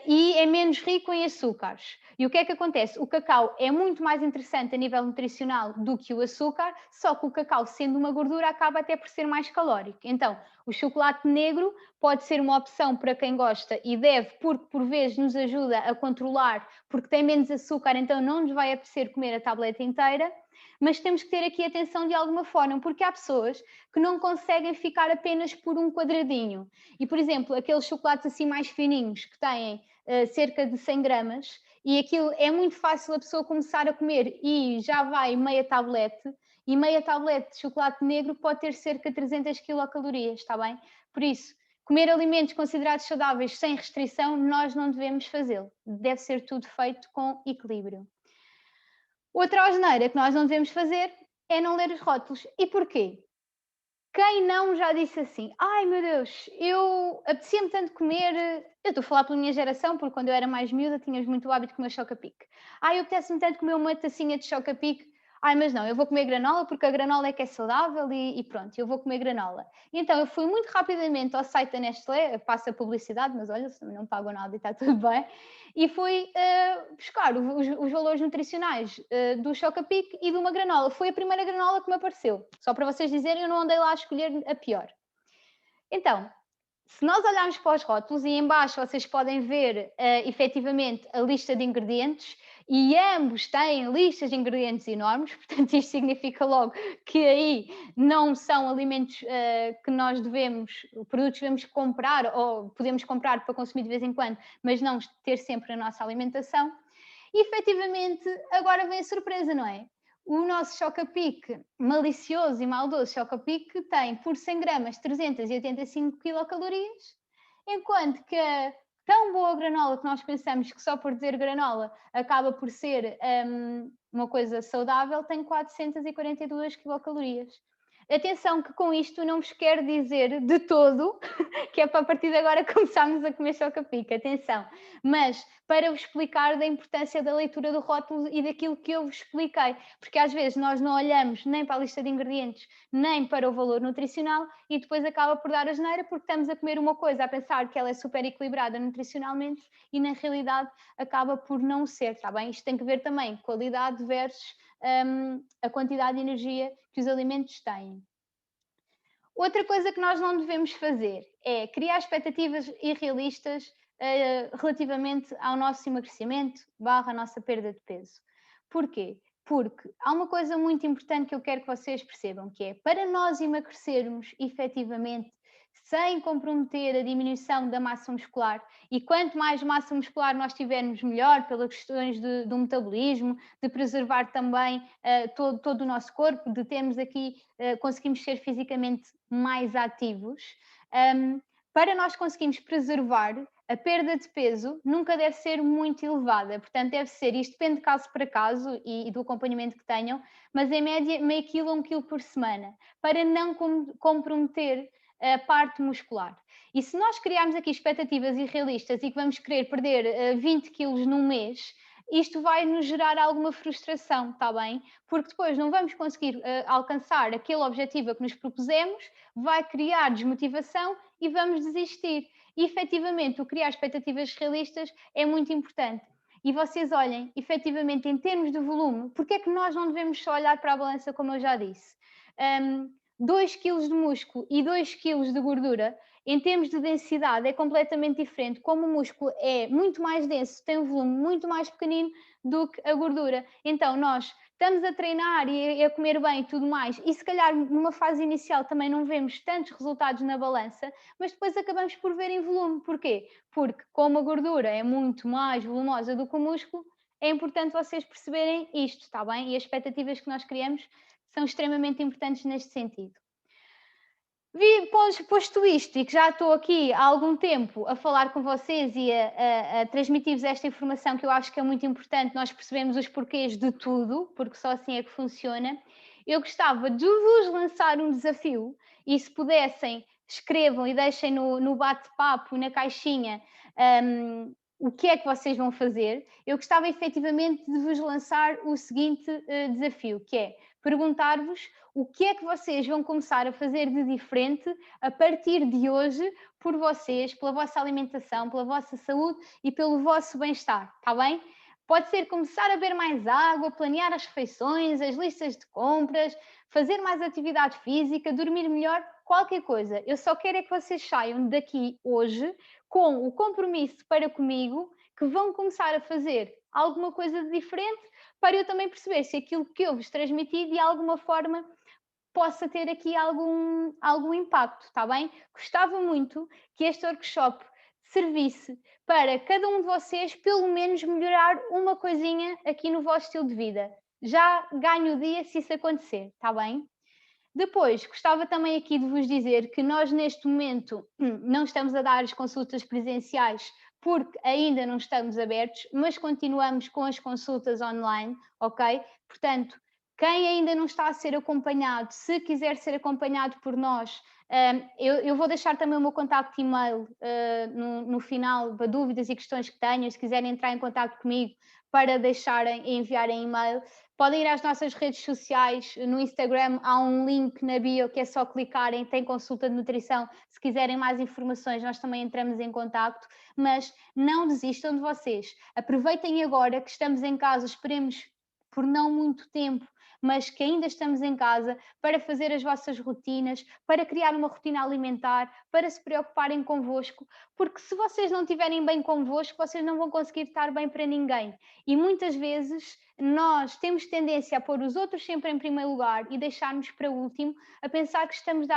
e é menos rico em açúcares. E o que é que acontece? O cacau é muito mais interessante a nível nutricional do que o açúcar, só que o cacau, sendo uma gordura, acaba até por ser mais calórico. Então, o chocolate negro pode ser uma opção para quem gosta e deve, porque por vezes nos ajuda a controlar, porque tem menos açúcar, então não nos vai apetecer comer a tableta inteira, mas temos que ter aqui atenção de alguma forma, porque há pessoas que não conseguem ficar apenas por um quadradinho. E, por exemplo, aqueles chocolates assim mais fininhos, que têm cerca de 100 gramas, e aquilo é muito fácil a pessoa começar a comer e já vai meia tablete, e meia tablete de chocolate negro pode ter cerca de 300 quilocalorias, está bem? Por isso, comer alimentos considerados saudáveis sem restrição, nós não devemos fazê-lo. Deve ser tudo feito com equilíbrio. Outra asneira que nós não devemos fazer é não ler os rótulos. E porquê? Quem não já disse assim, ai meu Deus, eu apetecia-me tanto comer, eu estou a falar pela minha geração, porque quando eu era mais miúda tínhamos muito o hábito de comer choca-pique. Ai, eu apetece-me tanto comer uma tacinha de choca-pique, ai mas não, eu vou comer granola porque a granola é que é saudável e pronto, eu vou comer granola. Então eu fui muito rapidamente ao site da Nestlé, passa a publicidade, mas olha, não pago nada e está tudo bem, e fui buscar os valores nutricionais do choca-pique e de uma granola. Foi a primeira granola que me apareceu. Só para vocês dizerem, eu não andei lá a escolher a pior. Então, se nós olharmos para os rótulos, e em baixo vocês podem ver efetivamente a lista de ingredientes, e ambos têm listas de ingredientes enormes, portanto isto significa logo que aí não são alimentos que nós produtos devemos comprar, ou podemos comprar para consumir de vez em quando, mas não ter sempre na nossa alimentação. E efetivamente agora vem a surpresa, não é? O nosso choca-pique malicioso e maldoso choca-pique tem por 100 gramas 385 quilocalorias, enquanto que a tão boa granola que nós pensamos que só por dizer granola acaba por ser uma coisa saudável, tem 442 quilocalorias. Atenção que com isto não vos quero dizer de todo que é para a partir de agora começarmos a comer choca-pique, atenção, mas para vos explicar da importância da leitura do rótulo e daquilo que eu vos expliquei, porque às vezes nós não olhamos nem para a lista de ingredientes, nem para o valor nutricional e depois acaba por dar asneira porque estamos a comer uma coisa a pensar que ela é super equilibrada nutricionalmente e na realidade acaba por não ser, está bem? Isto tem que ver também qualidade versus a quantidade de energia que os alimentos têm. Outra coisa que nós não devemos fazer é criar expectativas irrealistas relativamente ao nosso emagrecimento / a nossa perda de peso. Porquê? Porque há uma coisa muito importante que eu quero que vocês percebam, que é para nós emagrecermos efetivamente sem comprometer a diminuição da massa muscular, e quanto mais massa muscular nós tivermos, melhor, pelas questões do metabolismo, de preservar também todo o nosso corpo, de termos aqui, conseguimos ser fisicamente mais ativos. Para nós conseguirmos preservar, a perda de peso nunca deve ser muito elevada, portanto deve ser, isto depende de caso para caso e do acompanhamento que tenham, mas em média meio quilo a 1 quilo por semana, para não comprometer a parte muscular. E se nós criarmos aqui expectativas irrealistas e que vamos querer perder 20 quilos num mês, isto vai nos gerar alguma frustração, está bem? Porque depois não vamos conseguir alcançar aquele objetivo a que nos propusemos, vai criar desmotivação e vamos desistir. E efetivamente, o criar expectativas realistas é muito importante. E vocês olhem, efetivamente, em termos de volume, porque é que nós não devemos só olhar para a balança, como eu já disse? 2 kg de músculo e 2 kg de gordura, em termos de densidade, é completamente diferente. Como o músculo é muito mais denso, tem um volume muito mais pequenino do que a gordura. Então, nós estamos a treinar e a comer bem e tudo mais, e se calhar numa fase inicial também não vemos tantos resultados na balança, mas depois acabamos por ver em volume. Porquê? Porque como a gordura é muito mais volumosa do que o músculo, é importante vocês perceberem isto, está bem? E as expectativas que nós criamos são extremamente importantes neste sentido. Posto isto e que já estou aqui há algum tempo a falar com vocês e a transmitir-vos esta informação que eu acho que é muito importante, nós percebemos os porquês de tudo, porque só assim é que funciona, eu gostava de vos lançar um desafio e se pudessem, escrevam e deixem no bate-papo, na caixinha, o que é que vocês vão fazer. Eu gostava efetivamente de vos lançar o seguinte desafio, que é perguntar-vos o que é que vocês vão começar a fazer de diferente a partir de hoje por vocês, pela vossa alimentação, pela vossa saúde e pelo vosso bem-estar, está bem? Pode ser começar a beber mais água, planear as refeições, as listas de compras, fazer mais atividade física, dormir melhor, qualquer coisa. Eu só quero é que vocês saiam daqui hoje com o compromisso para comigo que vão começar a fazer alguma coisa de diferente para eu também perceber se aquilo que eu vos transmiti de alguma forma possa ter aqui algum impacto, está bem? Gostava muito que este workshop servisse para cada um de vocês pelo menos melhorar uma coisinha aqui no vosso estilo de vida. Já ganho o dia se isso acontecer, está bem? Depois, gostava também aqui de vos dizer que nós neste momento não estamos a dar as consultas presenciais porque ainda não estamos abertos, mas continuamos com as consultas online, ok? Portanto, quem ainda não está a ser acompanhado, se quiser ser acompanhado por nós, eu vou deixar também o meu contacto e-mail no final para dúvidas e questões que tenham, se quiserem entrar em contato comigo para deixarem e enviarem e-mail. Podem ir às nossas redes sociais, no Instagram há um link na bio que é só clicarem, tem consulta de nutrição, se quiserem mais informações nós também entramos em contacto, mas não desistam de vocês, aproveitem agora que estamos em casa, esperemos por não muito tempo, mas que ainda estamos em casa, para fazer as vossas rotinas, para criar uma rotina alimentar, para se preocuparem convosco, porque se vocês não estiverem bem convosco, vocês não vão conseguir estar bem para ninguém. E muitas vezes nós temos tendência a pôr os outros sempre em primeiro lugar e deixarmos para último, a pensar que estamos a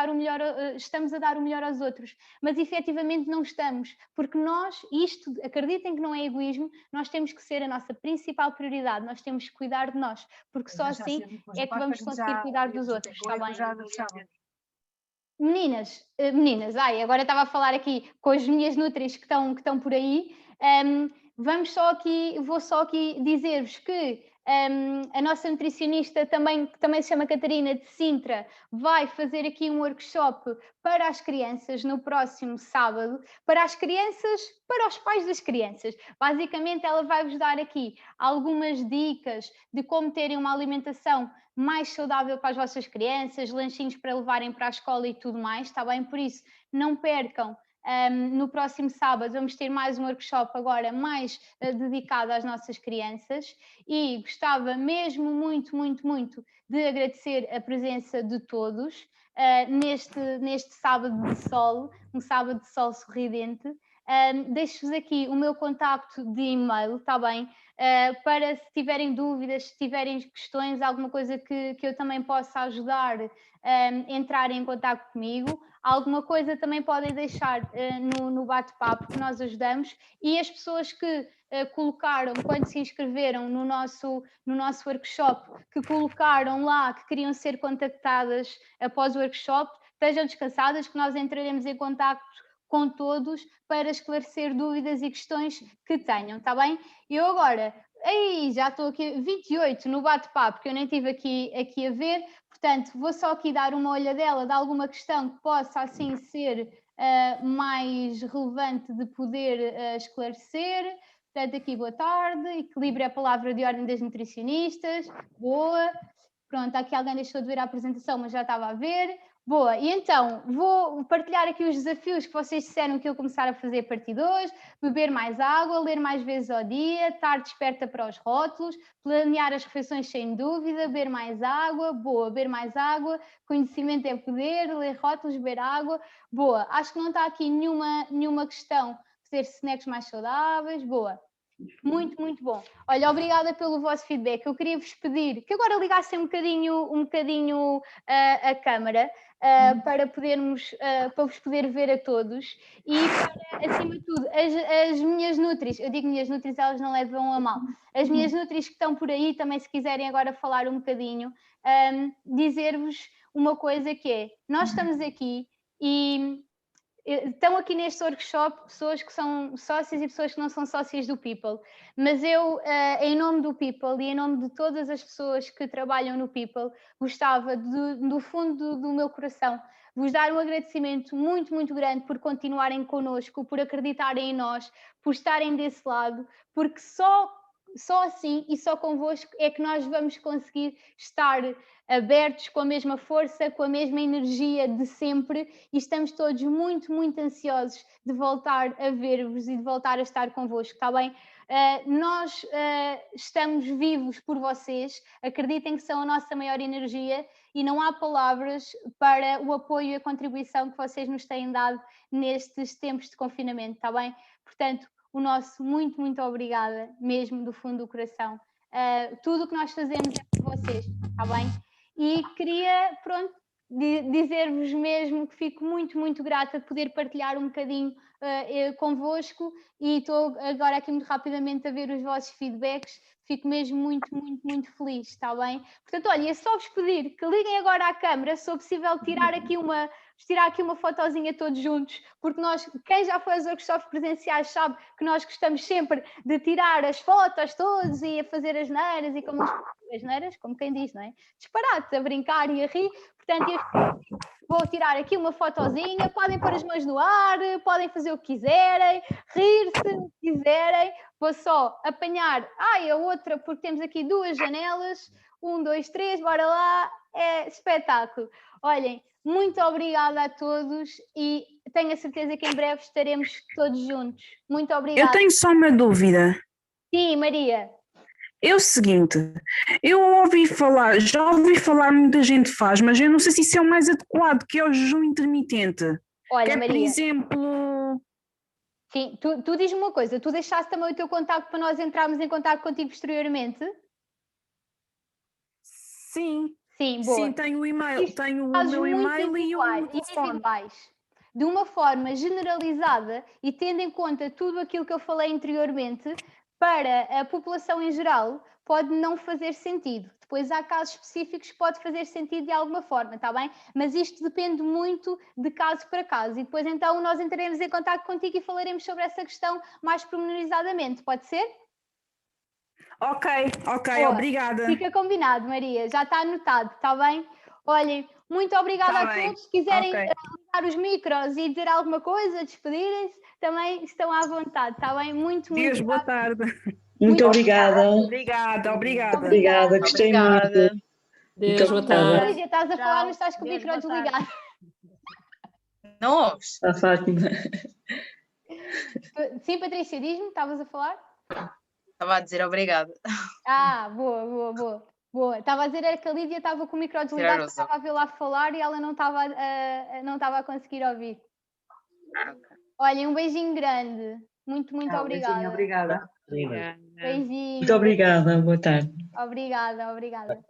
dar o melhor aos outros, mas efetivamente não estamos, porque nós, isto, acreditem que não é egoísmo, nós temos que ser a nossa principal prioridade, nós temos que cuidar de nós, porque só assim é que vamos conseguir cuidar dos outros, está bem? Meninas, agora estava a falar aqui com as minhas nutris que estão por aí. Vou só aqui dizer-vos que a nossa nutricionista que também se chama Catarina de Sintra, vai fazer aqui um workshop para as crianças no próximo sábado, para as crianças, para os pais das crianças. Basicamente, ela vai-vos dar aqui algumas dicas de como terem uma alimentação mais saudável para as vossas crianças, lanchinhos para levarem para a escola e tudo mais, está bem? Por isso, não percam. No próximo sábado vamos ter mais um workshop agora mais dedicado às nossas crianças e gostava mesmo muito de agradecer a presença de todos neste sábado de sol, um sábado de sol sorridente. Deixo-vos aqui o meu contacto de e-mail, está bem? Para se tiverem dúvidas, se tiverem questões, alguma coisa que eu também possa ajudar, entrarem em contato comigo. Alguma coisa também podem deixar no bate-papo que nós ajudamos, e as pessoas que colocaram, quando se inscreveram no nosso workshop, que colocaram lá que queriam ser contactadas após o workshop, estejam descansadas que nós entraremos em contato com todos para esclarecer dúvidas e questões que tenham, está bem? Eu agora, já estou aqui 28 no bate-papo, que eu nem estive aqui a ver, portanto, vou só aqui dar uma olhadela de alguma questão que possa assim ser mais relevante de poder esclarecer. Portanto, aqui boa tarde, equilíbrio é a palavra de ordem das nutricionistas, boa. Pronto, aqui alguém deixou de ver a apresentação, mas já estava a ver. Boa, e então vou partilhar aqui os desafios que vocês disseram que eu começar a fazer a partir de hoje: beber mais água, ler mais vezes ao dia, estar desperta para os rótulos, planear as refeições sem dúvida, beber mais água, boa, beber mais água, conhecimento é poder, ler rótulos, beber água, boa. Acho que não está aqui nenhuma questão, fazer snacks mais saudáveis, boa. Muito, muito bom. Olha, obrigada pelo vosso feedback. Eu queria vos pedir que agora ligassem um bocadinho a câmara para vos poder ver a todos e para, acima de tudo, as minhas nutris, eu digo minhas nutris, elas não levam a mal, as minhas nutris que estão por aí também, se quiserem agora falar um bocadinho, dizer-vos uma coisa que é, nós estamos aqui e estão aqui neste workshop pessoas que são sócias e pessoas que não são sócias do People, mas eu, em nome do People e em nome de todas as pessoas que trabalham no People, gostava do fundo do meu coração vos dar um agradecimento muito, muito grande por continuarem connosco, por acreditarem em nós, por estarem desse lado, porque só assim e só convosco é que nós vamos conseguir estar abertos com a mesma força, com a mesma energia de sempre e estamos todos muito, muito ansiosos de voltar a ver-vos e de voltar a estar convosco, está bem? Nós estamos vivos por vocês, acreditem que são a nossa maior energia e não há palavras para o apoio e a contribuição que vocês nos têm dado nestes tempos de confinamento, está bem? Portanto, o nosso muito, muito obrigada, mesmo do fundo do coração. Tudo o que nós fazemos é por vocês, está bem? E queria, pronto, dizer-vos mesmo que fico muito, muito grata de poder partilhar um bocadinho convosco e estou agora aqui muito rapidamente a ver os vossos feedbacks, fico mesmo muito, muito, muito feliz, está bem? Portanto, olha, é só vos pedir que liguem agora à câmara, se for possível tirar aqui uma fotozinha todos juntos, porque nós, quem já foi aos workshops presenciais sabe que nós gostamos sempre de tirar as fotos todos e a fazer as neiras e como as neiras, como quem diz, não é? Disparate, a brincar e a rir, portanto vou tirar aqui uma fotozinha, podem pôr as mãos no ar, podem fazer o que quiserem, rir-se o que quiserem, vou só apanhar, a outra, porque temos aqui duas janelas, 1, 2, 3, bora lá, é espetáculo. Olhem, muito obrigada a todos e tenho a certeza que em breve estaremos todos juntos. Muito obrigada. Eu tenho só uma dúvida. Sim, Maria. É o seguinte, já ouvi falar, muita gente faz, mas eu não sei se isso é o mais adequado, que é o jejum intermitente. Olha, que Maria. Por exemplo... Sim, tu diz-me uma coisa, tu deixaste também o teu contacto para nós entrarmos em contacto contigo posteriormente? Sim. Sim, boa. Sim, tenho o e-mail, tenho o meu e-mail e o telefone. De uma forma generalizada e tendo em conta tudo aquilo que eu falei anteriormente, para a população em geral pode não fazer sentido. Depois há casos específicos que pode fazer sentido de alguma forma, está bem? Mas isto depende muito de caso para caso. E depois então nós entraremos em contato contigo e falaremos sobre essa questão mais pormenorizadamente, pode ser? Ok, Boa. Obrigada. Fica combinado, Maria, já está anotado, está bem? Olhem, muito obrigada a todos. Se quiserem ligar os micros e dizer alguma coisa, despedirem-se, também estão à vontade, está bem? Muito Deus, boa tarde. Muito obrigada. Obrigada, gostei muito. Deus, boa tarde. Lídia, estás a falar, mas estás com o micro desligado. Não ouves? A Fátima. Sim, Patrícia, diz-me, estavas a falar? Estava a dizer obrigada. Boa. Estava a dizer era que a Lídia estava com o micro desligado, estava a vê-la falar e ela não estava a conseguir ouvir. Okay. Olhem, um beijinho grande. Muito, muito obrigada. Beijinho, obrigada. Beijinho. Muito obrigada, boa tarde. Obrigada.